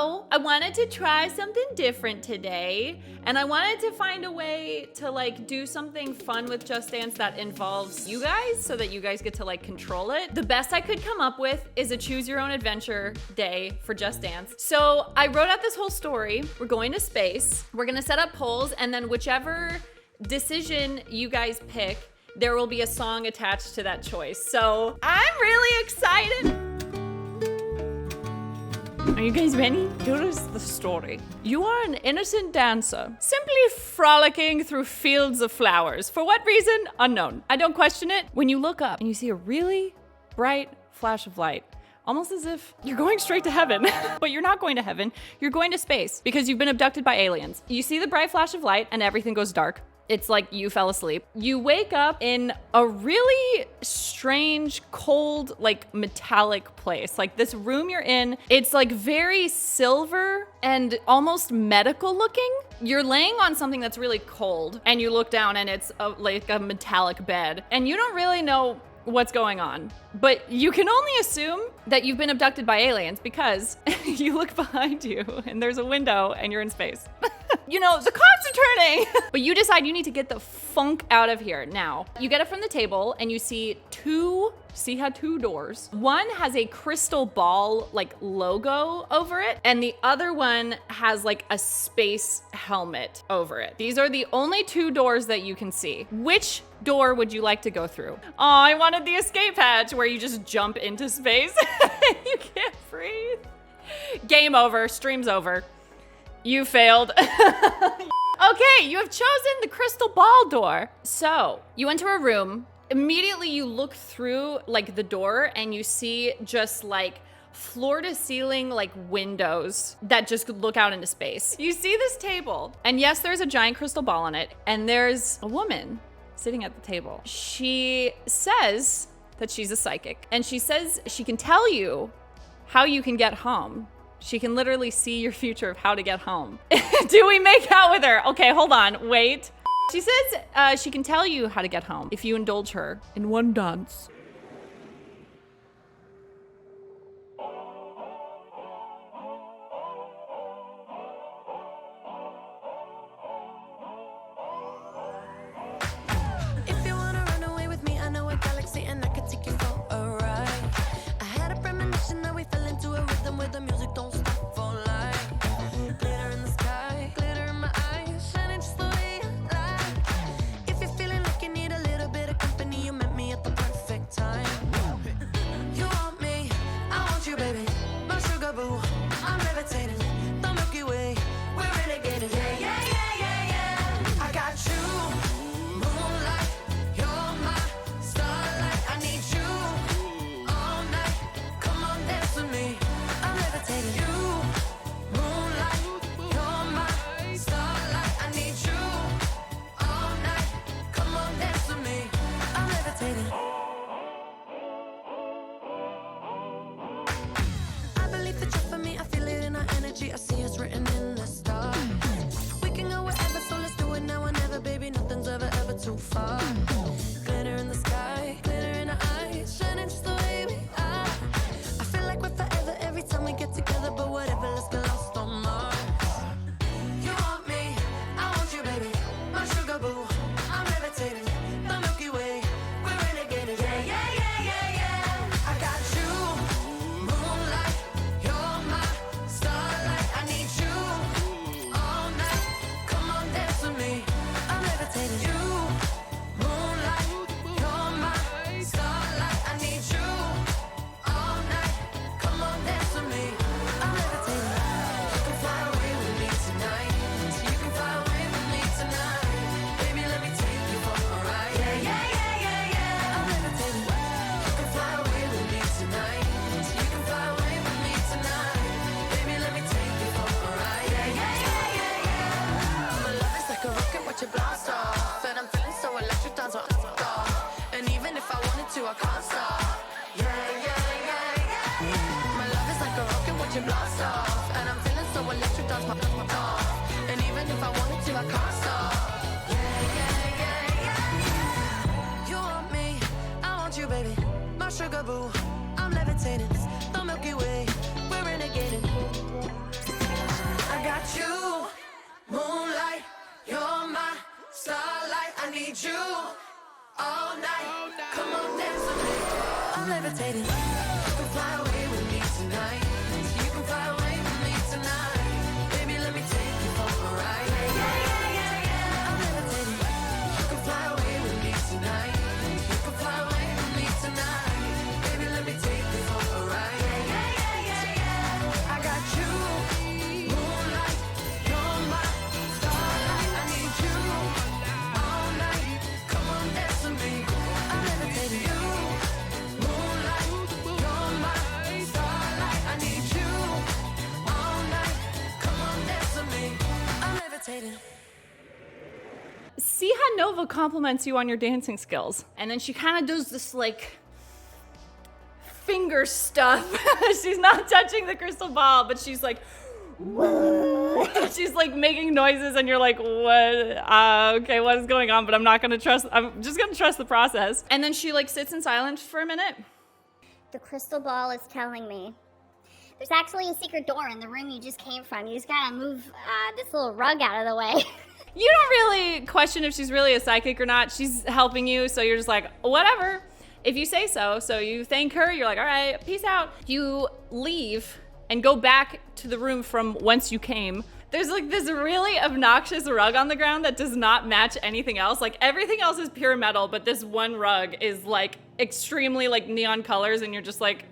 So I wanted to try something different today, and I wanted to find a way to like do something fun with Just Dance that involves you guys so that you guys get to like control it. The best I could come up with is a choose your own adventure day for Just Dance. So I wrote out this whole story. We're going to space. We're gonna set up polls, and then whichever decision you guys pick, there will be a song attached to that choice. So I'm really excited. Are you guys ready? Here is the story. You are an innocent dancer, simply frolicking through fields of flowers. For what reason? Unknown. I don't question it. When you look up and you see a really bright flash of light, almost as if you're going straight to heaven. But you're not going to heaven. You're going to space because you've been abducted by aliens. You see the bright flash of light and everything goes dark. It's like you fell asleep. You wake up in a really strange, cold, like metallic place. Like this room you're in, it's like very silver and almost medical looking. You're laying on something that's really cold and you look down and it's like a metallic bed and you don't really know what's going on. But you can only assume that you've been abducted by aliens because you look behind you and there's a window and you're in space. You know, the cops are turning. But you decide you need to get the funk out of here now. You get up from the table and you see two doors. One has a crystal ball like logo over it, and the other one has like a space helmet over it. These are the only two doors that you can see. Which door would you like to go through? Oh, I wanted the escape hatch where you just jump into space. You can't breathe. Game over, stream's over. You failed. Okay, you have chosen the crystal ball door. So you enter a room. Immediately you look through like the door and you see just like floor to ceiling like windows that just look out into space. You see this table, and yes, there's a giant crystal ball on it, and there's a woman sitting at the table. She says that she's a psychic, and she says she can tell you how you can get home. She can literally see your future of how to get home. Do we make out with her? Okay, hold on, wait. She says she can tell you how to get home if you indulge her in one dance. If you wanna run away with me, I know a galaxy and I could take you for a ride. I had a premonition that we fell into a rhythm where the music don't stop for life. Glitter in the sky, glitter in my eyes, shining just the way I like. If you're feeling like you need a little bit of company, you met me at the perfect time. You want me, I want you, baby. My sugar boo, I'm levitating. The Milky Way, we're renegading. Yeah, yeah, yeah, yeah, yeah. I got you, moonlight. You're my starlight. I need you all night. Come on, dance with me. I'm levitating. You, moonlight. You're my starlight. I need you all night. Come on, dance with me. I'm levitating. I believe that you're for me. I feel it in our energy. I see us written in the stars. We can go wherever, so let's do it now or never, baby. Nothing's ever too far. Glitter in the sky, glitter in our eyes, shining just the way we are. I feel like we're forever every time we get together, but whatever, let's get lost on Mars. You want me, I want you, baby. My sugar boo, I'm levitating. The Milky Way, we're renegading. Yeah, yeah, yeah, yeah, yeah. I got you, moonlight. You're my starlight. I need you all night. Come on, dance with me. I'm levitating. You, moonlight. You're my starlight. I need you all night. Come on, dance with me. I'm levitating. You can fly away with me tonight. You can fly away with me tonight. Baby, let me take you for a ride. Yeah, yeah, yeah, yeah, yeah. I'm levitating. You can fly away with me tonight. You can fly away with me tonight. Baby, let me take you for a ride. Yeah, yeah, yeah, yeah, yeah. My love is like a rocket, watch it blast off. And I'm feeling so electric, dance on off. And even if I wanted to, I can't stop. Yeah, yeah, yeah, yeah. My love is like a rocket, watch it blast off. And I'm feeling so electric, dance my off. And even if I wanted to, I can't stop. Yeah, yeah, yeah, yeah. You want me, I want you, baby. My sugar boo, I'm levitating. The Milky Way, we're renegading. I'm levitating. You can fly away with me tonight. You can fly away with me tonight. Baby, let me take you for a ride. I'm levitating. You can fly away with me tonight. You can fly away with me tonight. Baby, let me take you for a ride. I got you, moonlight. You're my starlight. I need you all night. Come on, dance with me. I'm levitating. You, moonlight. You're my starlight. I need you all night. Come on, dance with me. I'm levitating. See how Nova compliments you on your dancing skills. And then she kind of does this like finger stuff. She's not touching the crystal ball, but she's like, she's like making noises, and you're like, what? Okay, what is going on? But I'm just gonna trust the process. And then she like sits in silence for a minute. The crystal ball is telling me there's actually a secret door in the room you just came from. You just gotta move this little rug out of the way. You don't really question if she's really a psychic or not. She's helping you, so you're just like, whatever. If you say so. So you thank her, you're like, all right, peace out. You leave and go back to the room from whence you came. There's like this really obnoxious rug on the ground that does not match anything else. Like everything else is pure metal, but this one rug is like extremely like neon colors, and you're just like,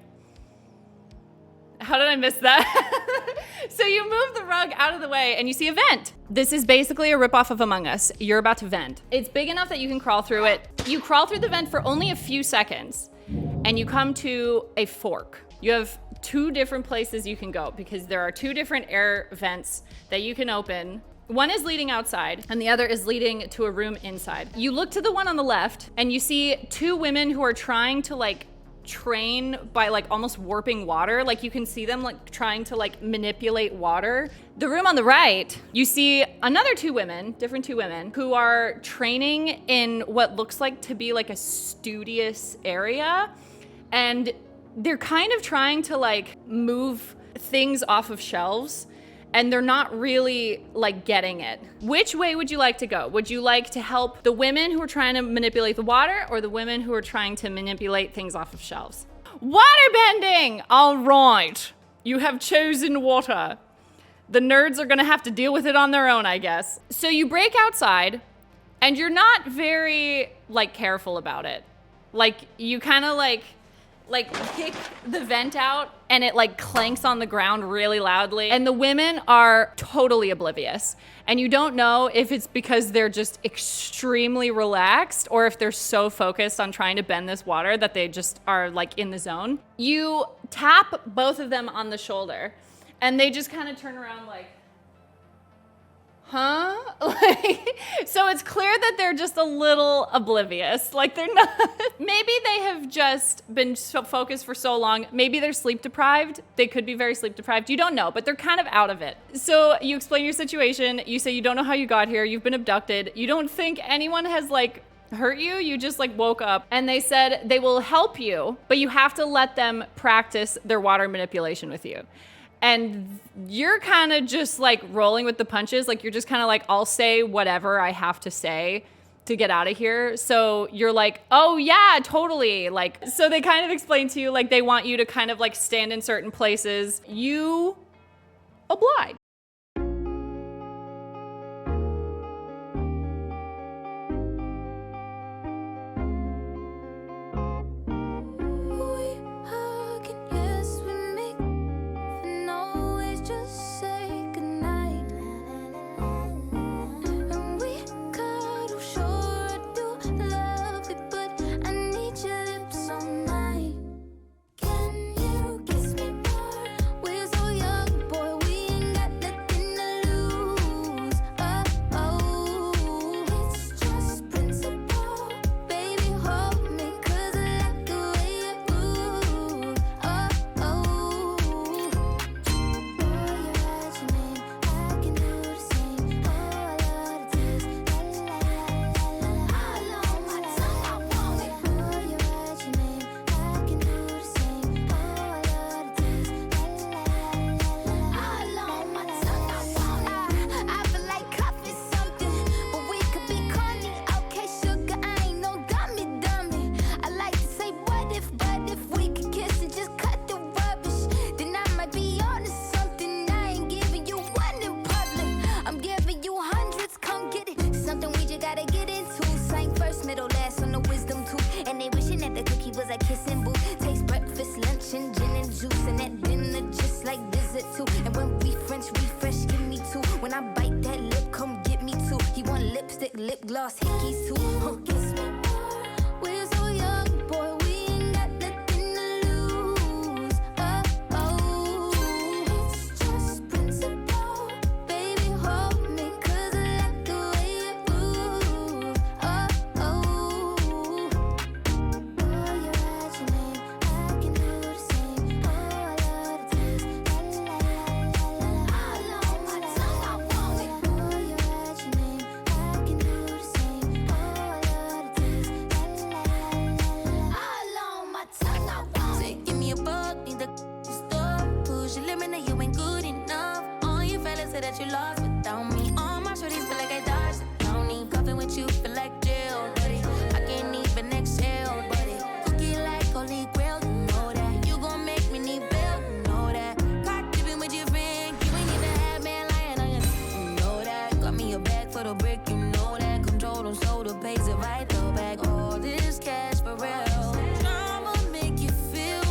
how did I miss that? So you move the rug out of the way and you see a vent. This is basically a ripoff of Among Us. You're about to vent. It's big enough that you can crawl through it. You crawl through the vent for only a few seconds and you come to a fork. You have two different places you can go because there are two different air vents that you can open. One is leading outside and the other is leading to a room inside. You look to the one on the left and you see two women who are trying to like train by like almost warping water. Like you can see them like trying to like manipulate water. The room on the right, you see another different two women who are training in what looks like to be like a studious area. And they're kind of trying to like move things off of shelves, and they're not really like getting it. Which way would you like to go? Would you like to help the women who are trying to manipulate the water, or the women who are trying to manipulate things off of shelves? Water bending! All right, you have chosen water. The nerds are gonna have to deal with it on their own, I guess. So you break outside, and you're not very like careful about it. Like you kind of like kick the vent out and it like clanks on the ground really loudly, and the women are totally oblivious, and you don't know if it's because they're just extremely relaxed or if they're so focused on trying to bend this water that they just are like in the zone. You tap both of them on the shoulder and they just kind of turn around like, huh? So it's clear that they're just a little oblivious. Like they're not, maybe they have just been so focused for so long. Maybe they're sleep deprived. They could be very sleep deprived. You don't know, but they're kind of out of it. So you explain your situation. You say you don't know how you got here. You've been abducted. You don't think anyone has like hurt you. You just like woke up, and they said they will help you, but you have to let them practice their water manipulation with you. And you're kind of just like rolling with the punches. Like you're just kind of like, I'll say whatever I have to say to get out of here. So you're like, oh yeah, totally. Like, so they kind of explain to you, like they want you to kind of like stand in certain places. You oblige. We're so young. lip gloss, hickeys too. Kiss me more. We're so young, boy, we ain't got nothing to lose. Oh, oh, it's just principle. Baby, hold me, 'cause I like the way you move. Oh, oh. Boy, you write your name, I can do the same. Oh, I love the taste. La, la, la, la, la, la. All on my tongue, I want it. Boy, you write your name, I can do the same. Oh, I love the taste. La, la, la, la, la, la. All on my tongue, I want it. Give me a buck, need the store. Push your limit, now you ain't good enough. All you fellas say that you lost without me. All my shorties feel like I dodged the county. Coughing with you feel like jail, buddy. I can't even exhale, buddy. Cookie like holy grail, you know that. You gon' make me need bail, you know that. Caught dipping with your friend, you ain't even have man lying on your you know that. Got me a bag for the brick, you know that. Control them so the pays it right though back. All this cash for real. Drama make you feel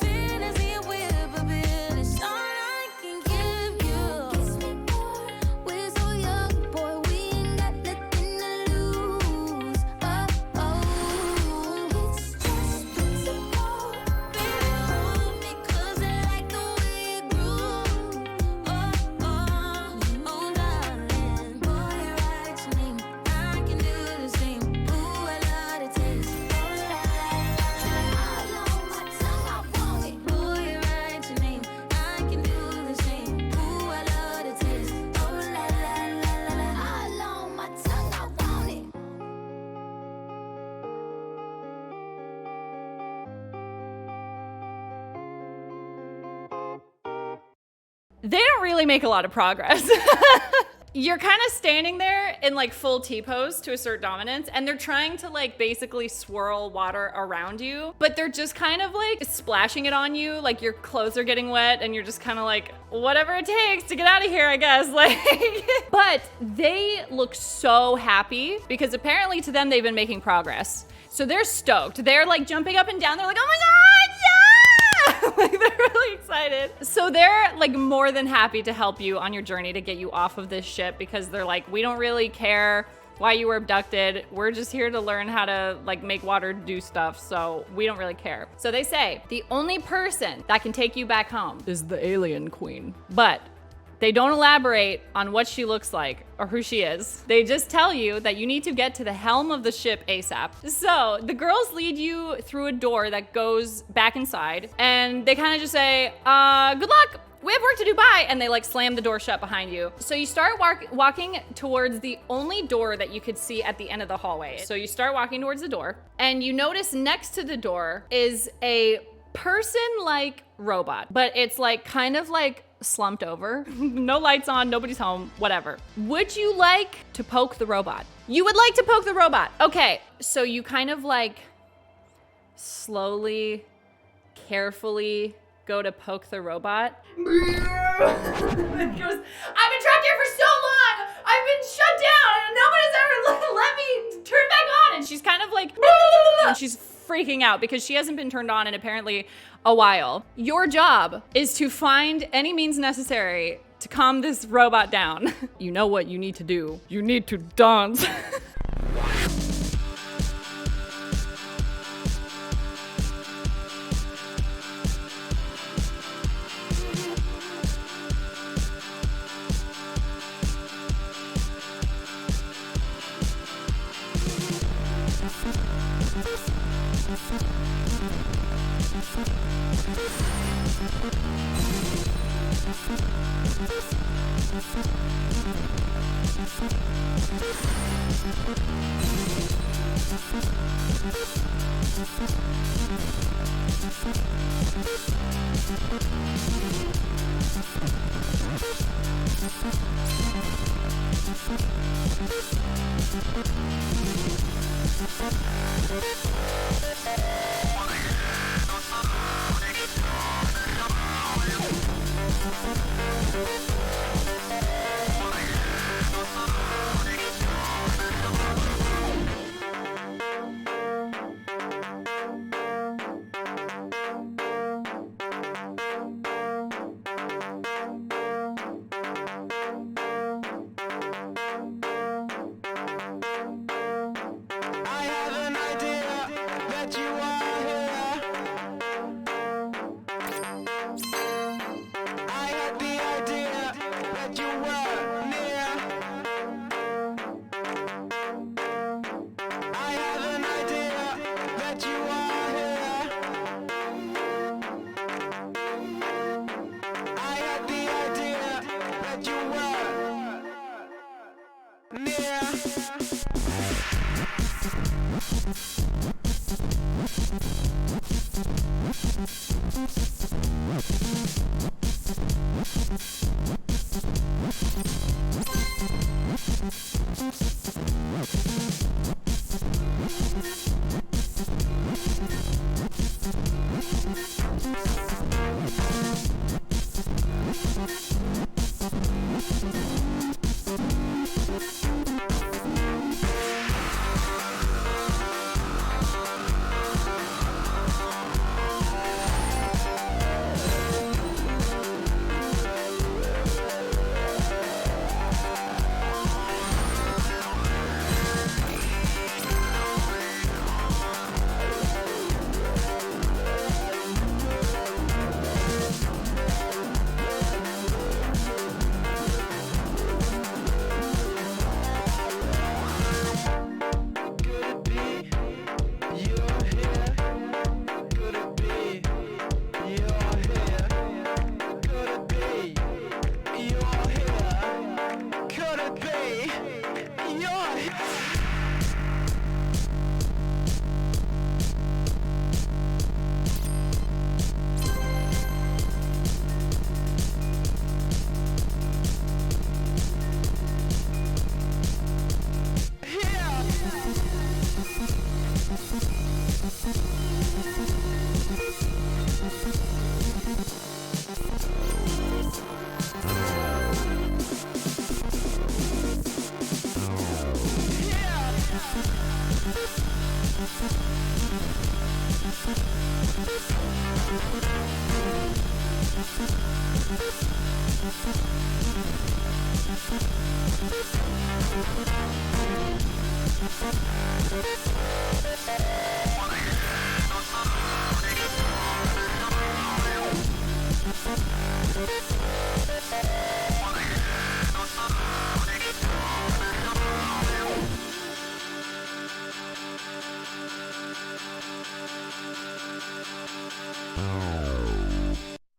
fantasy and whip a bill. It's all I can give you. Kiss me more. We're so young, boy, we ain't got nothing to lose. Oh, oh, it's just principle. Baby, hold me, 'cause I like the way you groove. Oh, oh, oh, darling. Boy, you write your name, I can do the same. Ooh, I love the taste. Oh, la, la, la, la. All on my tongue, I want it. Boy, you write your name, I can do the same. Ooh, I love the taste. Oh, la, la, la, la, la. All on my tongue, I want it. They don't really make a lot of progress. You're kind of standing there in like full T-pose to assert dominance, and they're trying to like basically swirl water around you, but they're just kind of like splashing it on you, like your clothes are getting wet and you're just kind of like, whatever it takes to get out of here, I guess. Like, but they look so happy because apparently to them they've been making progress. So they're stoked. They're like jumping up and down. They're like, oh my God, yeah! Like they're really excited. So they're like more than happy to help you on your journey to get you off of this ship because they're like, we don't really care why you were abducted. We're just here to learn how to like make water do stuff. So we don't really care. So they say the only person that can take you back home is the alien queen. But they don't elaborate on what she looks like or who she is. They just tell you that you need to get to the helm of the ship ASAP. So the girls lead you through a door that goes back inside and they kind of just say, good luck. We have work to do, bye. And they like slam the door shut behind you. So you start walking towards the only door that you could see at the end of the hallway. So you start walking towards the door and you notice next to the door is a person-like robot, but it's like kind of like slumped over. No lights on, nobody's home, whatever. Would you like to poke the robot? You would like to poke the robot. Okay, so you kind of like slowly, carefully go to poke the robot. It goes, I've been trapped here for so long. I've been shut down and no one has ever let me turn back on. And she's kind of like, and she's freaking out because she hasn't been turned on in apparently a while. Your job is to find any means necessary to calm this robot down. You know what you need to do. You need to dance.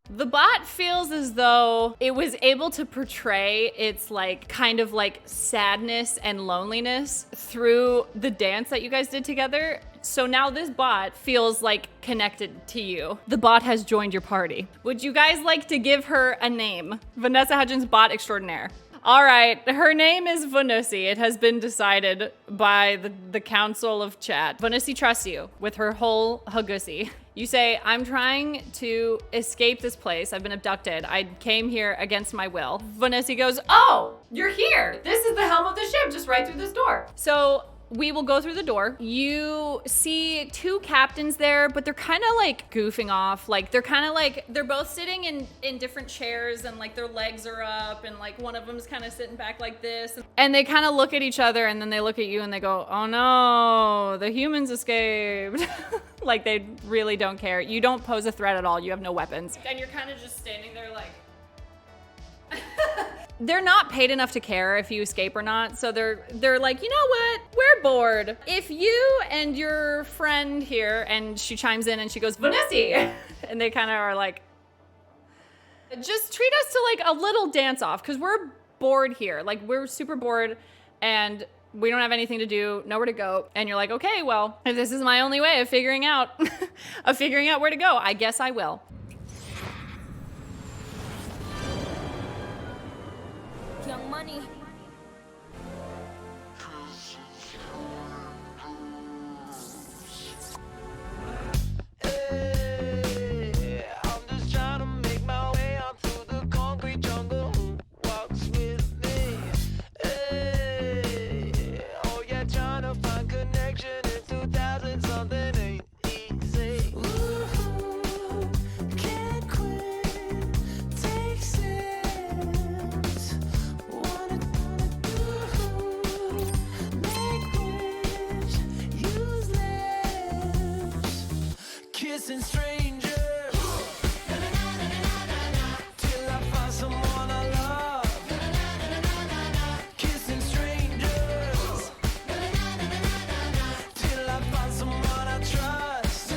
The bot feels as though it was able to portray its like kind of like sadness and loneliness through the dance that you guys did together. So now this bot feels like connected to you. The bot has joined your party. Would you guys like to give her a name? Vanessa Hudgens, bot extraordinaire. All right, her name is Vanussi. It has been decided by the council of chat. Vanussi trusts you with her whole Hugussi. You say, I'm trying to escape this place. I've been abducted. I came here against my will. Vanussi goes, oh, you're here. This is the helm of the ship, just right through this door. So we will go through the door. You see two captains there, but they're kind of like goofing off. Like they're kind of like, they're both sitting in different chairs and like their legs are up and like one of them's kind of sitting back like this. And they kind of look at each other and then they look at you and they go, oh no, the humans escaped. Like they really don't care. You don't pose a threat at all. You have no weapons. And you're kind of just standing there like, they're not paid enough to care if you escape or not. So they're like, you know what? We're bored. If you and your friend here, and she chimes in and she goes, Vanussi. And they kind of are like, just treat us to like a little dance off because we're bored here. Like we're super bored and we don't have anything to do, nowhere to go. And you're like, okay, well, if this is my only way of figuring out where to go, I guess I will. Young Money. Kissing strangers till I find someone I love. Kissing strangers till I find someone I trust.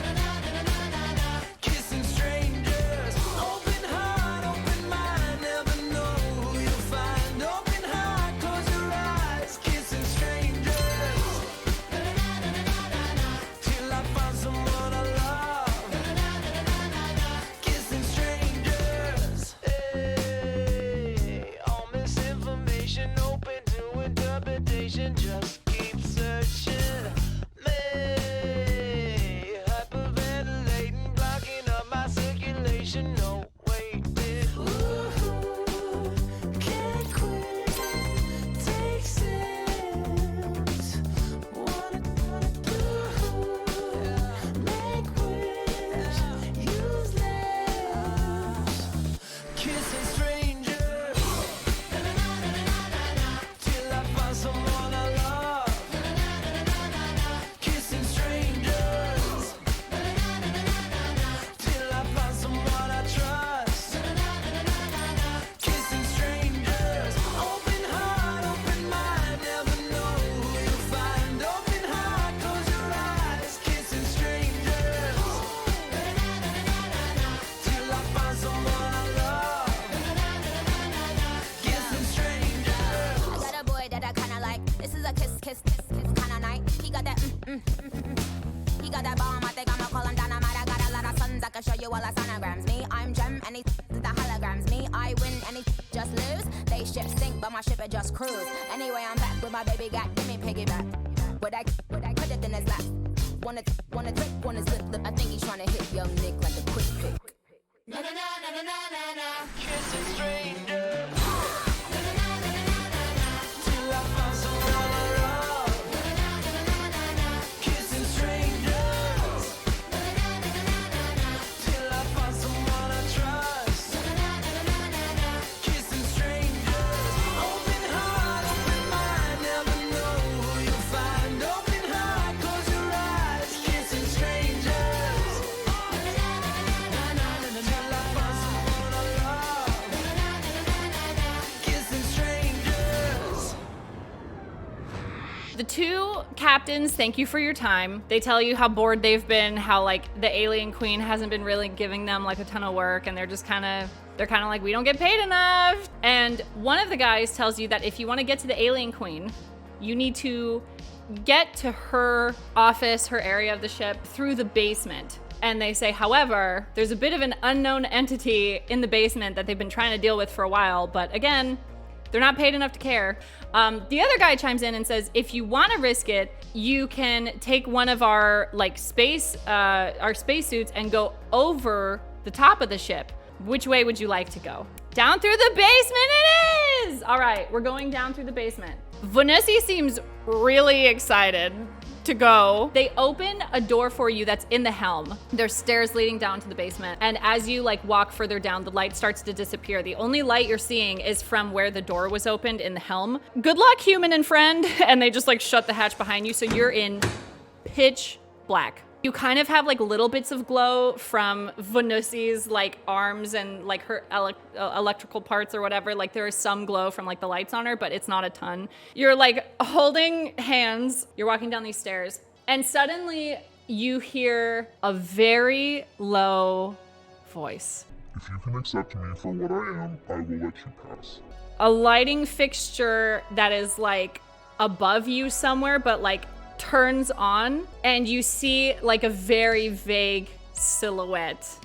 Kissing strangers, open heart, open mind, never know who you'll find. Open heart, close your eyes. Kissing strangers till I find someone I love. just lose. They ship sink, but my ship it just cruise. Anyway, I'm back with my baby got, give me piggyback. Would I put it in his lap? Wanna trick, wanna slip. I think he's trying to hit young Nick like a quick pick. Na na na na na na na na. Kissing strangers. Till I find someone I love. Kissing strangers. Till I find someone I trust. Kissing strangers. Open heart, open mind. Never know who you'll find. Open heart, close your eyes. Kissing strangers. Till I find someone I love. Kissing strangers. The two captains thank you for your time. They tell you how bored they've been, how like the alien queen hasn't been really giving them like a ton of work, and they're kind of like, we don't get paid enough. And one of the guys tells you that if you want to get to the alien queen, you need to get to her office, her area of the ship, through the basement. And they say, however, there's a bit of an unknown entity in the basement that they've been trying to deal with for a while, but again, they're not paid enough to care. The other guy chimes in and says, if you want to risk it, you can take one of our like space suits and go over the top of the ship. Which way would you like to go? Down through the basement it is! All right, we're going down through the basement. Vanessa seems really excited to go. They open a door for you that's in the helm. There's stairs leading down to the basement. And as you like walk further down, the light starts to disappear. The only light you're seeing is from where the door was opened in the helm. Good luck, human and friend. And they just like shut the hatch behind you. So you're in pitch black. You kind of have like little bits of glow from Vanessa's like arms and like her electrical parts or whatever. Like there is some glow from like the lights on her, but it's not a ton. You're like holding hands. You're walking down these stairs and suddenly you hear a very low voice. If you can accept me for what I am, I will let you pass. A lighting fixture that is like above you somewhere, but like turns on and you see like a very vague silhouette.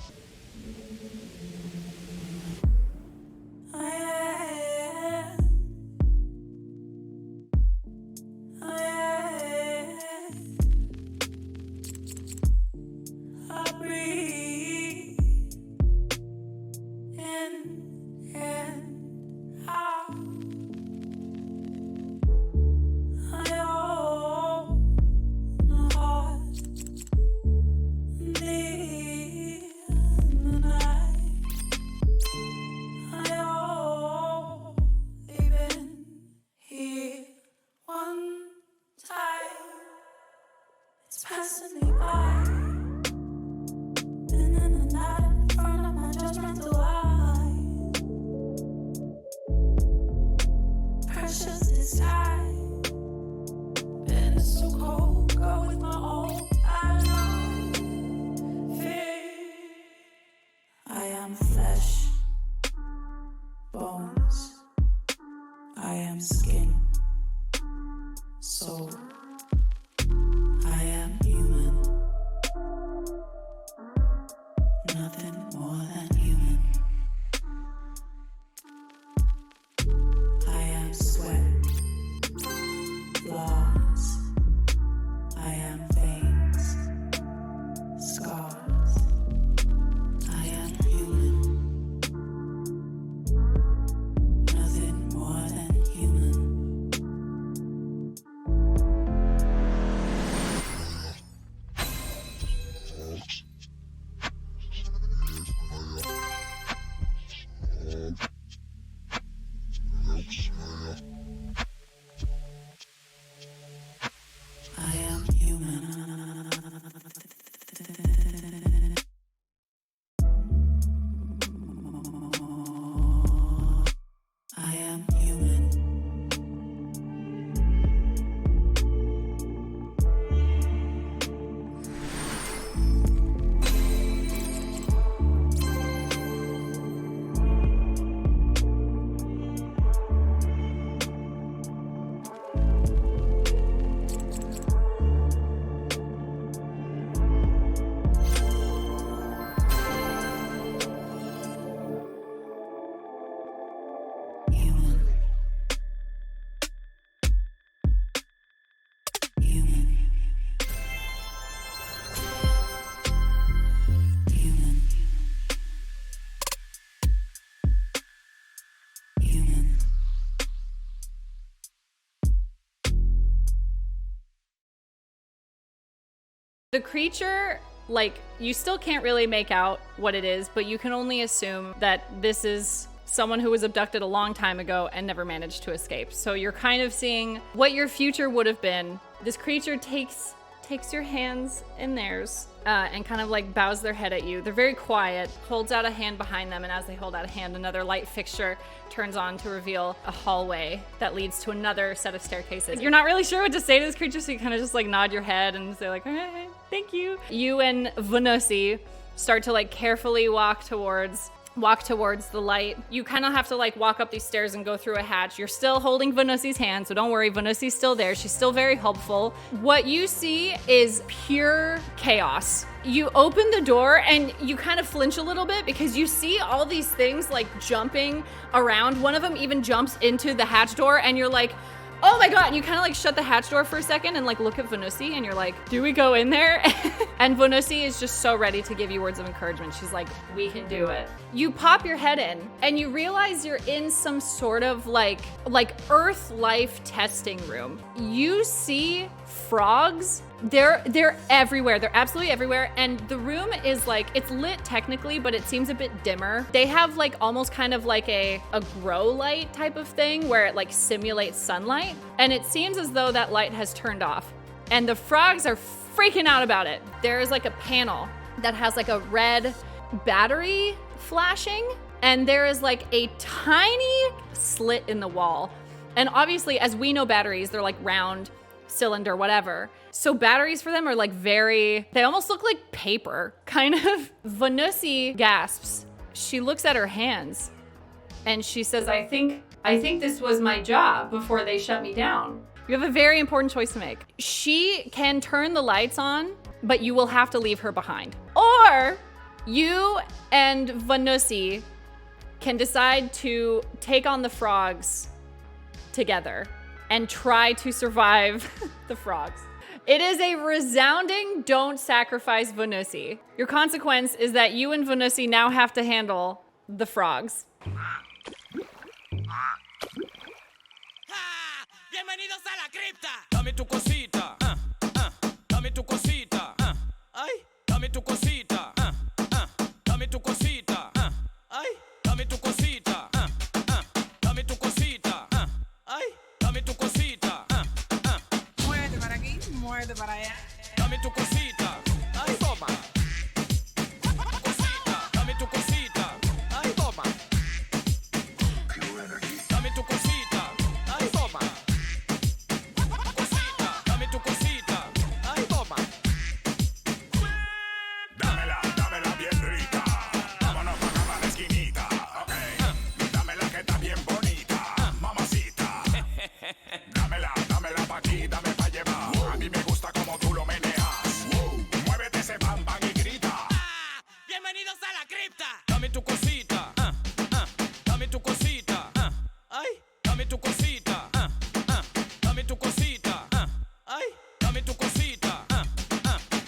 The creature, like, you still can't really make out what it is, but you can only assume that this is someone who was abducted a long time ago and never managed to escape. So you're kind of seeing what your future would have been. This creature takes your hands in theirs and kind of like bows their head at you. They're very quiet, holds out a hand behind them, and as they hold out a hand, another light fixture turns on to reveal a hallway that leads to another set of staircases. You're not really sure what to say to this creature, so you kind of just like nod your head and say like, okay, thank you. You and Venusi start to like carefully walk towards the light. You kind of have to like walk up these stairs and go through a hatch. You're still holding Venusi's hand, so don't worry, Venusi's still there. She's still very helpful. What you see is pure chaos. You open the door and you kind of flinch a little bit because you see all these things like jumping around. One of them even jumps into the hatch door and you're like, oh my god, and you kind of like shut the hatch door for a second and like look at Venusi and you're like, do we go in there? And Venusi is just so ready to give you words of encouragement. She's like, we can do it. You pop your head in and you realize you're in some sort of like Earth life testing room. You see frogs. They're everywhere. They're absolutely everywhere. And the room is like, it's lit technically, but it seems a bit dimmer. They have like almost kind of like a grow light type of thing where it like simulates sunlight. And it seems as though that light has turned off. And the frogs are freaking out about it. There is like a panel that has like a red battery flashing. And there is like a tiny slit in the wall. And obviously, as we know batteries, they're like round, cylinder, whatever. So batteries for them are like they almost look like paper, kind of. Venusi gasps. She looks at her hands and she says, I think this was my job before they shut me down. You have a very important choice to make. She can turn the lights on, but you will have to leave her behind. Or you and Venusi can decide to take on the frogs together and try to survive the frogs. It is a resounding don't sacrifice Venusi. Your consequence is that you and Venusi now have to handle the frogs. Bienvenidos a la cripta. Dame tu cosita. Dame tu cosita. Ay, dame tu cosita. Dame tu cosita. Ay, dame tu cosita. Dame tu cosita. Ay, dame tu cosita. Muévete para aquí, muévete para allá. Dame tu cosita. Ay, toma. Cosita, dame tu cosita. Ay, toma. Dame tu cosita. Ay, toma. Cosita, dame tu cosita. Ay, toma. Dámela bien rica. Vámonos para acá, la esquinita. Okay. Dámela que está bien bonita. Mamacita. Dámela pa' aquí, dame pa' llevar. A mí me gusta como tú lo meneas. Muévete ese bam bam y grita. Bienvenidos a la cripta. Dame tu cosita. Dame tu cosita. Ay, dame tu cosita. Dame tu cosita. Ay, dame tu cosita.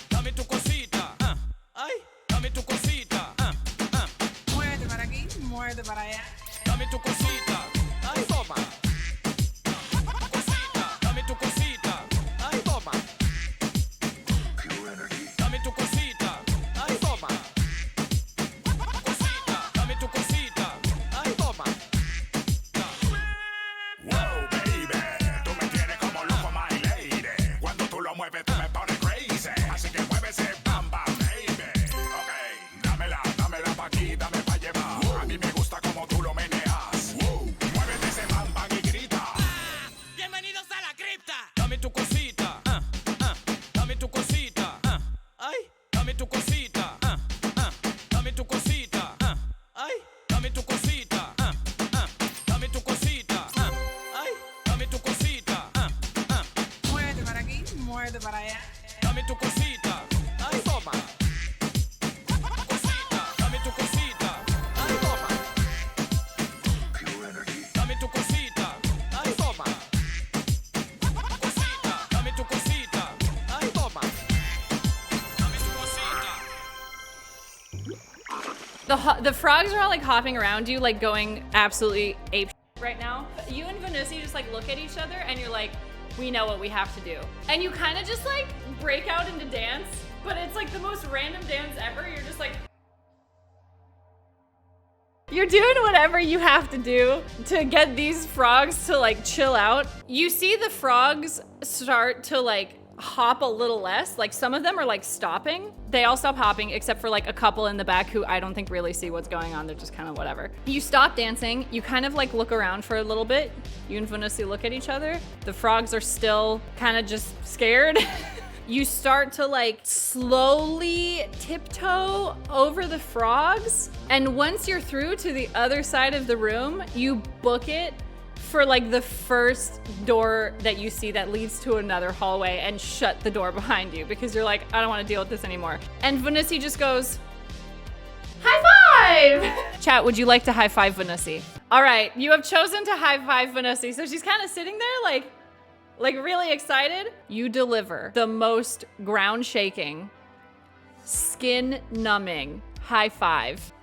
Dame tu cosita. Ay, dame tu cosita. Muévete para aquí, muévete para allá. Dame tu cosita. Ay, toma. Cosita, dame tu cosita. Ay, toma. Dame tu cosita. Ay, toma. Cosita, dame tu cosita. Ay, toma. Wow, baby, tú me tienes como loco, my lady. Cuando tú lo mueves, tú me pones crazy. Así que mueve ese bam bam, baby. Ok, dámela pa' aquí, dame pa' llevar. A mí me gusta como tú lo meneas. Muévete ese bam bam y grita. Bienvenidos a la cripta. Dame tu cosita. Dame tu cosita. Ay, dame tu cosita. Dame tu cosita. Ay, dame tu cosita. Dame tu cosita. Ay, dame tu cosita. Muévete para aquí, muévete para allá. Dame tu cosita. Ay, toma. Cosita, dame tu cosita. Ay, toma. Dame The frogs are all like hopping around you, like going absolutely ape right now. You and Vanussi just like look at each other and you're like, we know what we have to do. And you kind of just like break out into dance, but it's like the most random dance ever. You're just like, you're doing whatever you have to do to get these frogs to like chill out. You see the frogs start to like hop a little less. Like some of them are like stopping. They all stop hopping except for like a couple in the back who I don't think really see what's going on. They're just kind of whatever. You stop dancing. You kind of like look around for a little bit. You and Vanussi look at each other. The frogs are still kind of just scared. You start to like slowly tiptoe over the frogs. And once you're through to the other side of the room, you book it for like the first door that you see that leads to another hallway and shut the door behind you because you're like, I don't want to deal with this anymore. And Vanussi just goes, high five! Chat, would you like to high five Vanussi? All right, you have chosen to high five Vanussi. So she's kind of sitting there like really excited. You deliver the most ground shaking, skin numbing high five.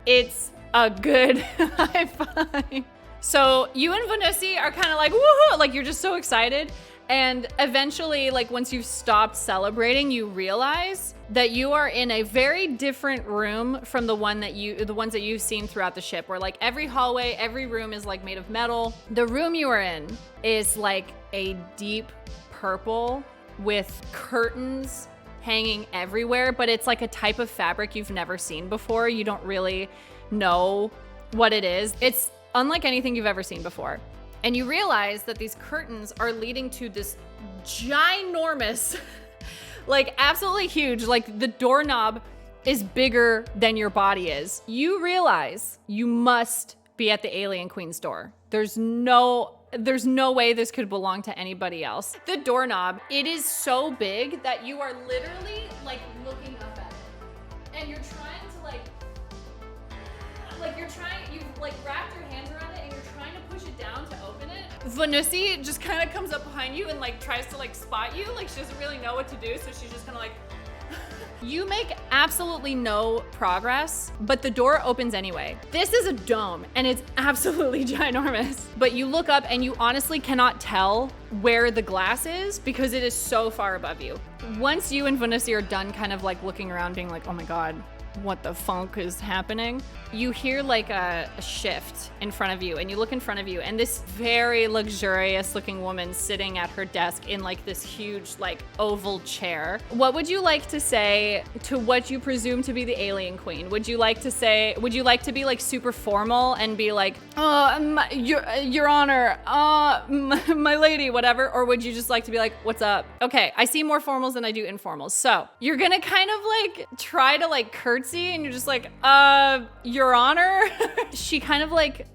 It's a good high five. So you and Vanussi are kind of like, woohoo, like you're just so excited. And eventually, like once you've stopped celebrating, you realize that you are in a very different room from the ones that you've seen throughout the ship, where like every hallway, every room is like made of metal. The room you are in is like a deep purple with curtains hanging everywhere, but it's like a type of fabric you've never seen before. You don't really know what it is. It's unlike anything you've ever seen before. And you realize that these curtains are leading to this ginormous, like absolutely huge, like the doorknob is bigger than your body is. You realize you must be at the Alien Queen's door. There's no way this could belong to anybody else. The doorknob, it is so big that you are literally like looking up at it. And you're trying to you've like wrapped your hands around it and you're trying to push it down to open it. Vanussi just kind of comes up behind you and like tries to like spot you. Like she doesn't really know what to do, so she's just kind of like, you make absolutely no progress, but the door opens anyway. This is a dome and it's absolutely ginormous. But you look up and you honestly cannot tell where the glass is because it is so far above you. Once you and Vanussi are done kind of like looking around being like, oh my God, what the funk is happening? You hear like a shift in front of you and you look in front of you and this very luxurious looking woman sitting at her desk in like this huge like oval chair. What would you like to say to what you presume to be the Alien Queen? Would you like to be like super formal and be like, your honor, my lady, whatever? Or would you just like to be like, what's up? Okay, I see more formals than I do informals. So you're gonna kind of like try to like curtsy and you're just like, your honor? She kind of like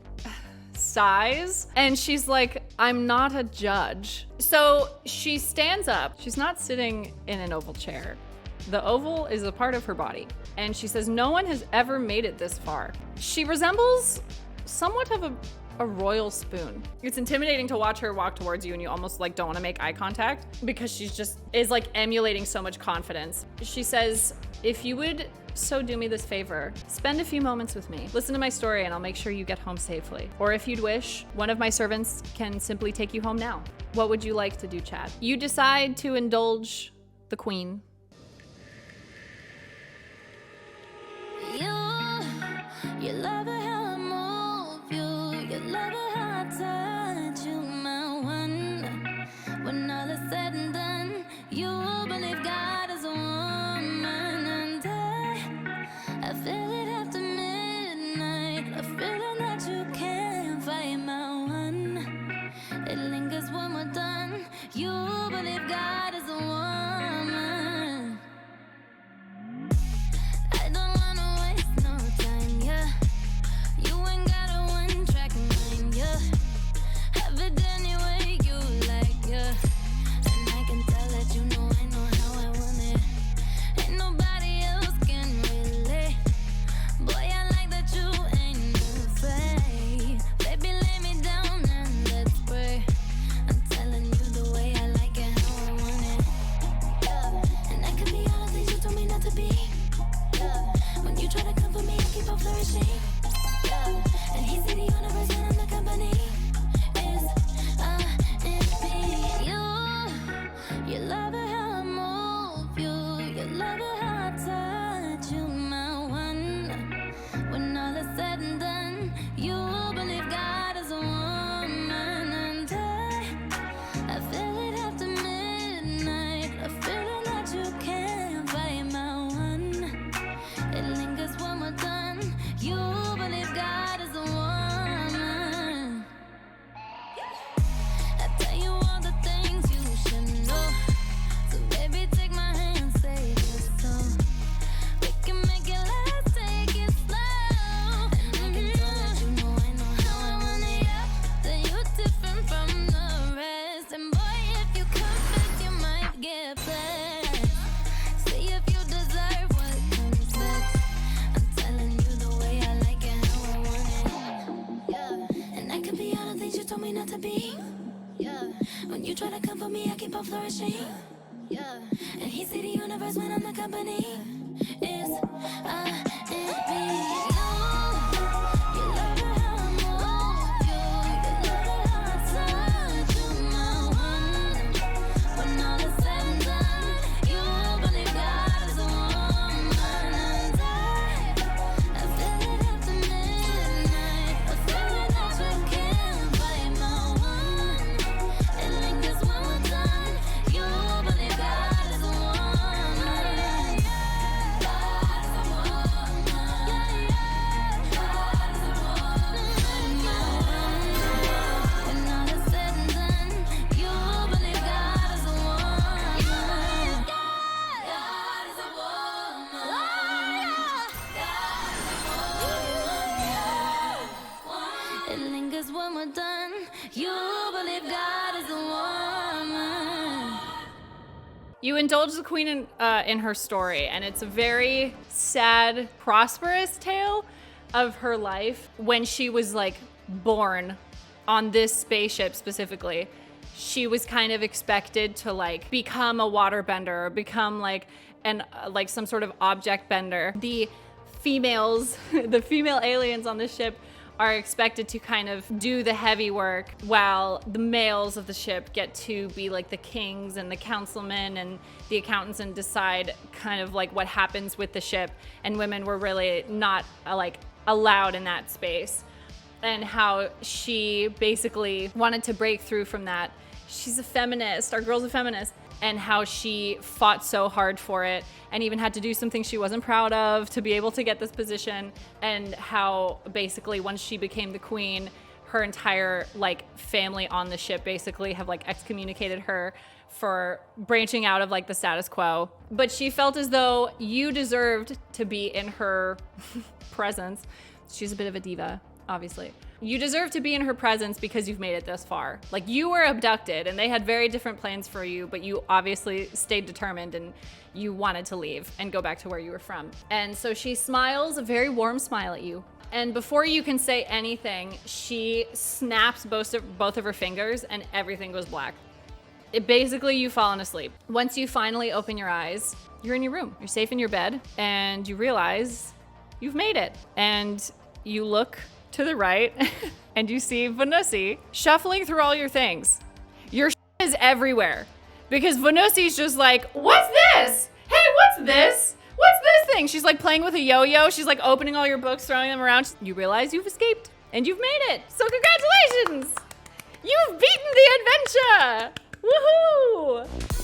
sighs and she's like, I'm not a judge. So she stands up. She's not sitting in an oval chair. The oval is a part of her body. And she says, no one has ever made it this far. She resembles somewhat of a royal spoon. It's intimidating to watch her walk towards you and you almost like don't want to make eye contact because she's just is like emulating so much confidence. She says, if you would so do me this favor, spend a few moments with me. Listen to my story and I'll make sure you get home safely. Or if you'd wish, one of my servants can simply take you home now. What would you like to do, Chad? You decide to indulge the queen. You love it how I move you. You love it how I touch you, my one. When all is said and done, you believe God is a woman. And I feel it after midnight, a feeling that you can't fight, my one. It lingers when we're done. You believe God is a woman. be all the things you told me not to be. Yeah. When you try to come for me, I keep on flourishing. Yeah. And he see the universe when I'm the company. It's I and me. You love it how I move you. You love it how I touch you. My one. When all is said and done, you believe God is a woman. And I feel it after midnight. A feeling that you can't fight. My one. And like this when we're done, you believe God is a woman. God is a woman. God is a woman. When all is said and done, you believe God is a woman. God is a woman. It lingers when we're done. You believe God is a woman. You indulge the queen in her story, and it's a very sad, prosperous tale of her life when she was like born on this spaceship specifically. She was kind of expected to like become a waterbender or become like like some sort of object bender. The females, the female aliens on the ship are expected to kind of do the heavy work while the males of the ship get to be like the kings and the councilmen and the accountants and decide kind of like what happens with the ship, and women were really not like allowed in that space. And how she basically wanted to break through from that. She's a feminist, our girl's a feminist, and how she fought so hard for it and even had to do some things she wasn't proud of to be able to get this position, and how basically once she became the queen, her entire like family on the ship basically have like excommunicated her for branching out of like the status quo. But she felt as though you deserved to be in her presence. She's a bit of a diva, obviously. You deserve to be in her presence because you've made it this far. Like, you were abducted and they had very different plans for you, but you obviously stayed determined and you wanted to leave and go back to where you were from. And so she smiles a very warm smile at you. And before you can say anything, she snaps both of her fingers and everything goes black. Basically, you've fallen asleep. Once you finally open your eyes, you're in your room. You're safe in your bed and you realize you've made it. And you look to the right and you see Venusi shuffling through all your things. Your is everywhere because Venusi's just like, what's this? Hey, what's this? What's this thing? She's like playing with a yo-yo. She's like opening all your books, throwing them around. You realize you've escaped and you've made it. So congratulations. You've beaten the adventure. Woohoo!